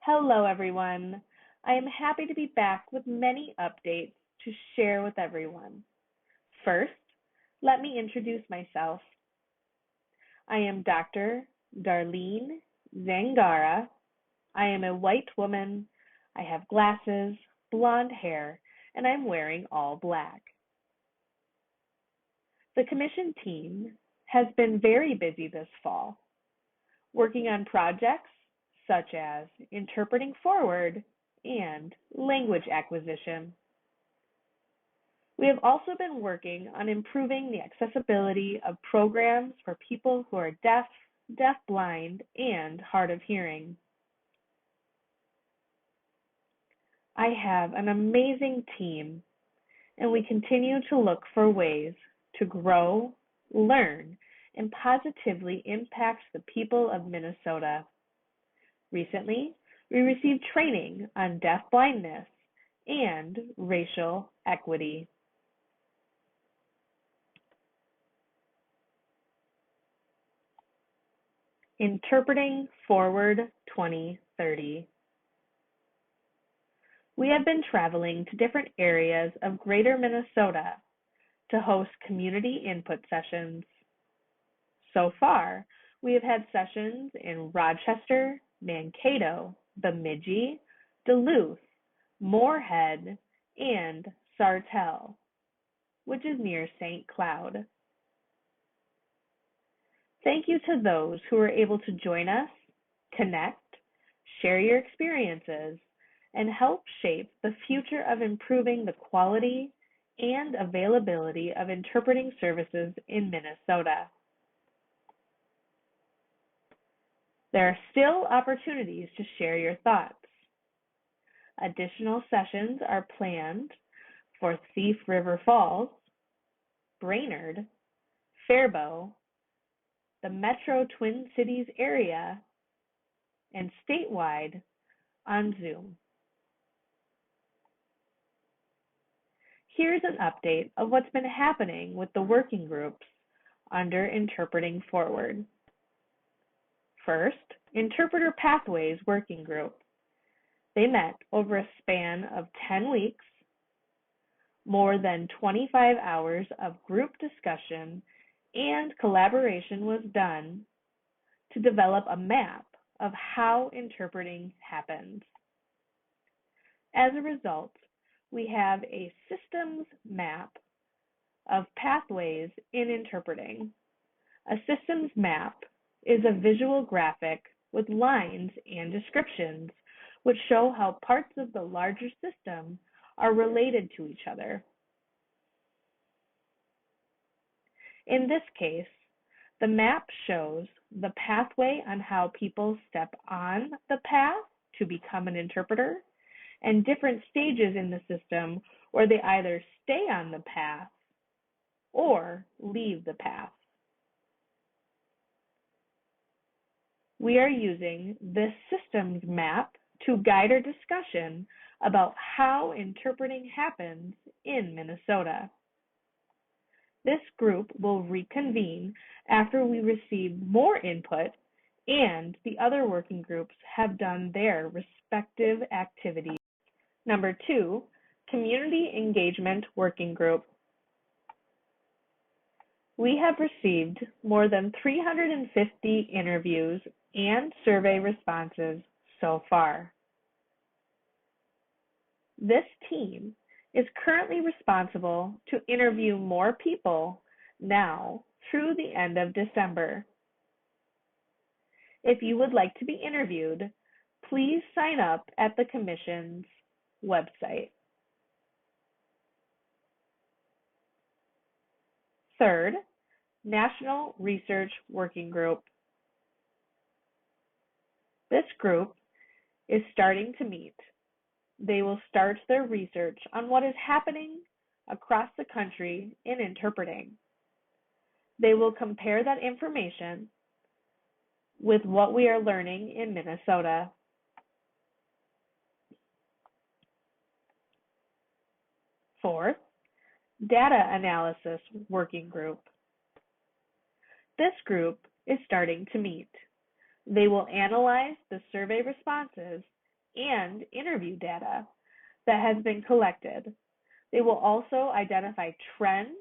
Hello, everyone. I am happy to be back with many updates to share with everyone. First, let me introduce myself. I am Dr. Darlene Zangara. I am a white woman. I have glasses, blonde hair, and I'm wearing all black. The commission team has been very busy this fall, working on projects such as interpreting forward and language acquisition. We have also been working on improving the accessibility of programs for people who are deaf, deafblind, and hard of hearing. I have an amazing team, and we continue to look for ways to grow, learn, and positively impact the people of Minnesota. Recently, we received training on deafblindness and racial equity. Interpreting Forward 2030. We have been traveling to different areas of greater Minnesota to host community input sessions. So far, we have had sessions in Rochester, Mankato, Bemidji, Duluth, Moorhead, and Sartell, which is near St. Cloud. Thank you to those who were able to join us, connect, share your experiences, and help shape the future of improving the quality and availability of interpreting services in Minnesota. There are still opportunities to share your thoughts. Additional sessions are planned for Thief River Falls, Brainerd, Faribault, the Metro Twin Cities area, and statewide on Zoom. Here's an update of what's been happening with the working groups under Interpreting Forward. First, Interpreter Pathways Working Group. They met over a span of 10 weeks, more than 25 hours of group discussion and collaboration was done to develop a map of how interpreting happens. As a result, we have a systems map of pathways in interpreting. A systems map is a visual graphic with lines and descriptions which show how parts of the larger system are related to each other. In this case, the map shows the pathway on how people step on the path to become an interpreter and different stages in the system where they either stay on the path or leave the path. We are using this systems map to guide our discussion about how interpreting happens in Minnesota. This group will reconvene after we receive more input and the other working groups have done their respective activities. Number 2, Community Engagement Working Group. We have received more than 350 interviews and survey responses so far. This team is currently responsible to interview more people now through the end of December. If you would like to be interviewed, please sign up at the Commission's website. Third, National Research Working Group. This group is starting to meet. They will start their research on what is happening across the country in interpreting. They will compare that information with what we are learning in Minnesota. Fourth, Data Analysis Working Group. This group is starting to meet. They will analyze the survey responses and interview data that has been collected. They will also identify trends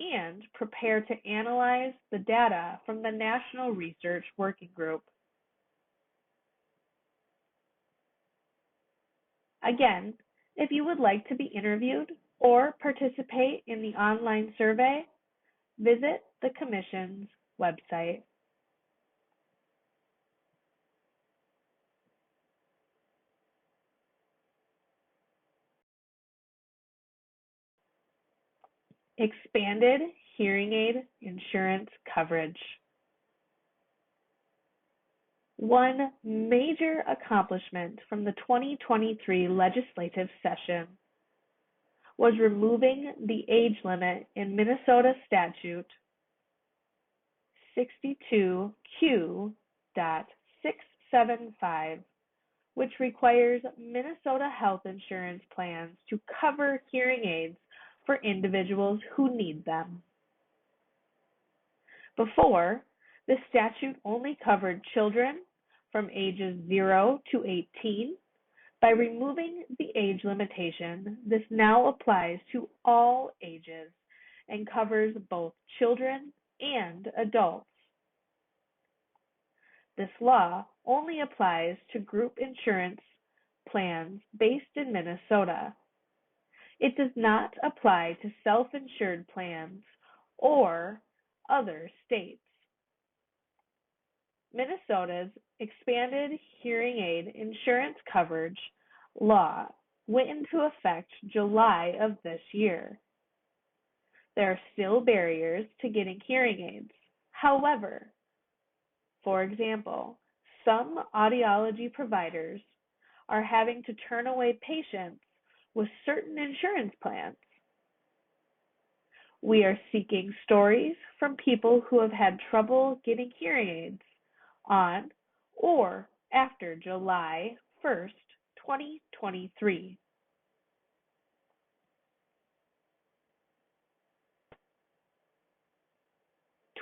and prepare to analyze the data from the National Research Working Group. Again, if you would like to be interviewed or participate in the online survey, visit the Commission's website. Expanded hearing aid insurance coverage. One major accomplishment from the 2023 legislative session was removing the age limit in Minnesota Statute 62Q.675, which requires Minnesota health insurance plans to cover hearing aids for individuals who need them. Before, the statute only covered children from ages 0 to 18. By removing the age limitation, this now applies to all ages and covers both children and adults. This law only applies to group insurance plans based in Minnesota. It does not apply to self-insured plans or other states. Minnesota's expanded hearing aid insurance coverage law went into effect July of this year. There are still barriers to getting hearing aids. However, for example, some audiology providers are having to turn away patients with certain insurance plans. We are seeking stories from people who have had trouble getting hearing aids on or after July 1st, 2023.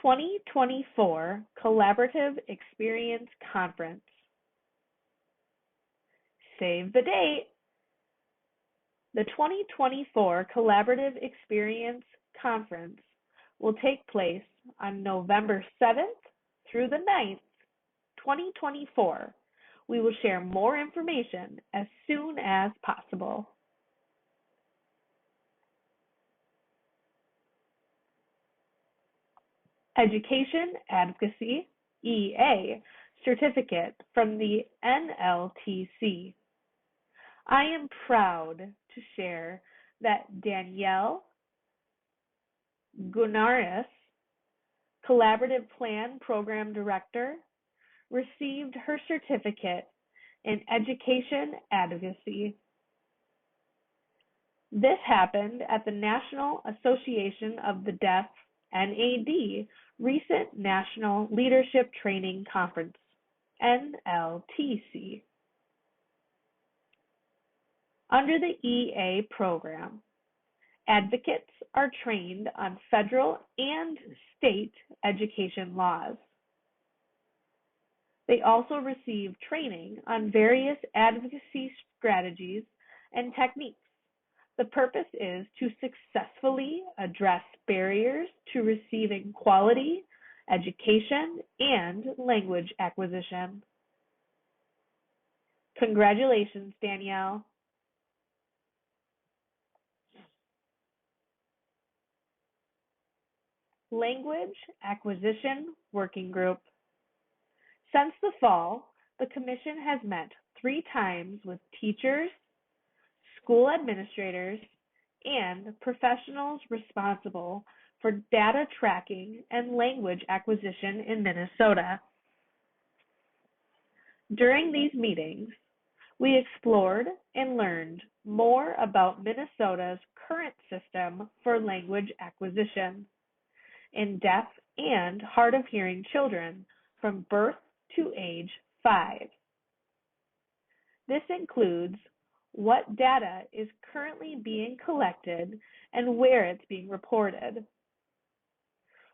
'24 Collaborative Experience Conference. Save the date. The 2024 Collaborative Experience Conference will take place on November 7th through the 9th, 2024. We will share more information as soon as possible. Education Advocacy, EA, certificate from the NLTC. I am proud to share that Danielle Gunaris, Collaborative Plan Program Director, received her certificate in Education Advocacy. This happened at the National Association of the Deaf, NAD, recent National Leadership Training Conference, NLTC. Under the EA program, advocates are trained on federal and state education laws. They also receive training on various advocacy strategies and techniques. The purpose is to successfully address barriers to receiving quality education and language acquisition. Congratulations, Danielle. Language Acquisition Working Group. Since the fall, the Commission has met 3 times with teachers, school administrators, and professionals responsible for data tracking and language acquisition in Minnesota. During these meetings, we explored and learned more about Minnesota's current system for language acquisition in deaf and hard of hearing children from birth to age 5. This includes what data is currently being collected and where it's being reported.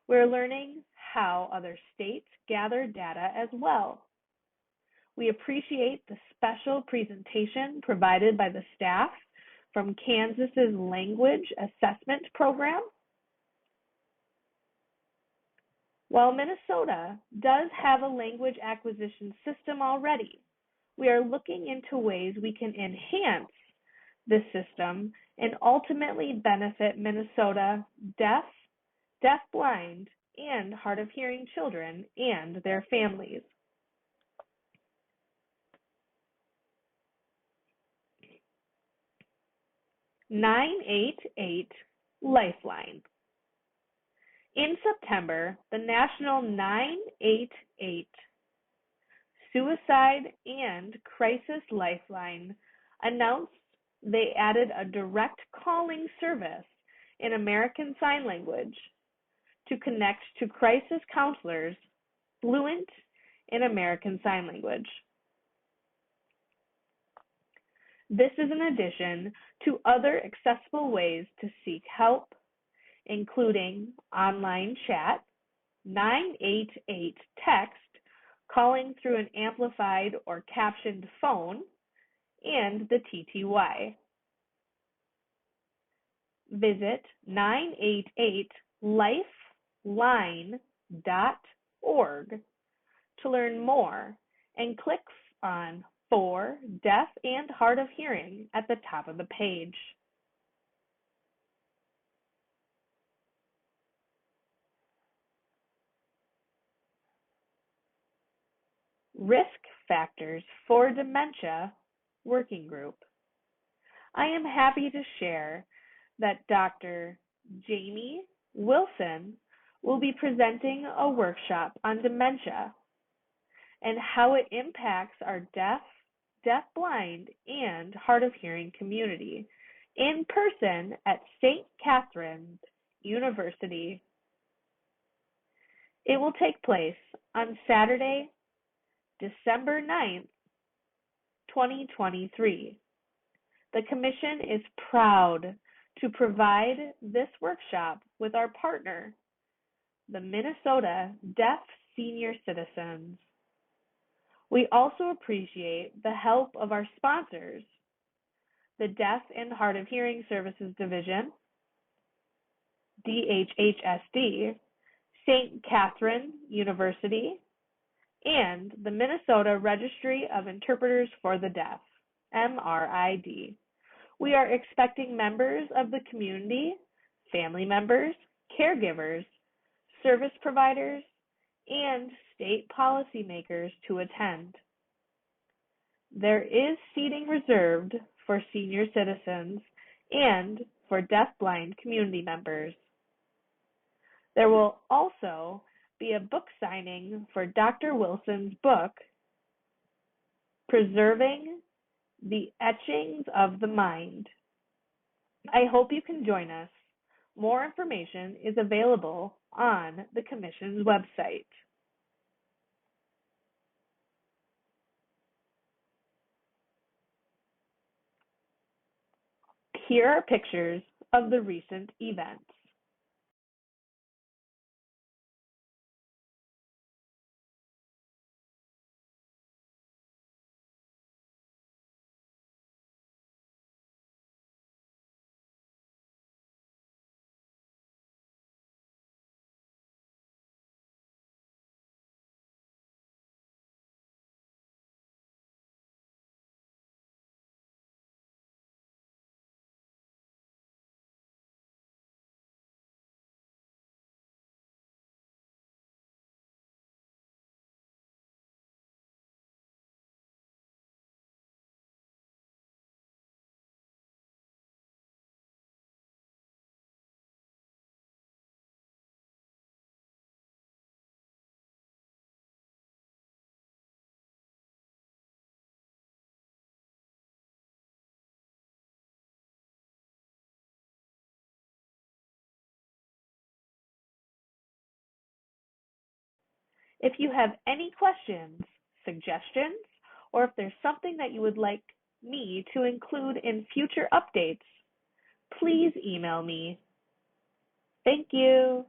We're learning how other states gather data as well. We appreciate the special presentation provided by the staff from Kansas's Language Assessment Program. While Minnesota does have a language acquisition system already, we are looking into ways we can enhance this system and ultimately benefit Minnesota deaf, deafblind, and hard of hearing children and their families. (988) Lifeline. In September, the National 988 Suicide and Crisis Lifeline announced they added a direct calling service in American Sign Language to connect to crisis counselors fluent in American Sign Language. This is in addition to other accessible ways to seek help, including online chat, 988 text, calling through an amplified or captioned phone, and the TTY. Visit 988lifeline.org to learn more and click on For Deaf and Hard of Hearing at the top of the page. Risk Factors for Dementia Working Group. I am happy to share that Dr. Jamie Wilson will be presenting a workshop on dementia and how it impacts our deaf, deafblind, and hard of hearing community in person at St. Catherine's University. It will take place on Saturday, December 9th, 2023. The Commission is proud to provide this workshop with our partner, the Minnesota Deaf Senior Citizens. We also appreciate the help of our sponsors, the Deaf and Hard of Hearing Services Division, DHHSD, St. Catherine University, and the Minnesota Registry of Interpreters for the Deaf, MRID. We are expecting members of the community, family members, caregivers, service providers, and state policymakers to attend. There is seating reserved for senior citizens and for deafblind community members. There will also be a book signing for Dr. Wilson's book, Preserving the Etchings of the Mind. I hope you can join us. More information is available on the Commission's website. Here are pictures of the recent events. If you have any questions, suggestions, or if there's something that you would like me to include in future updates, please email me. Thank you.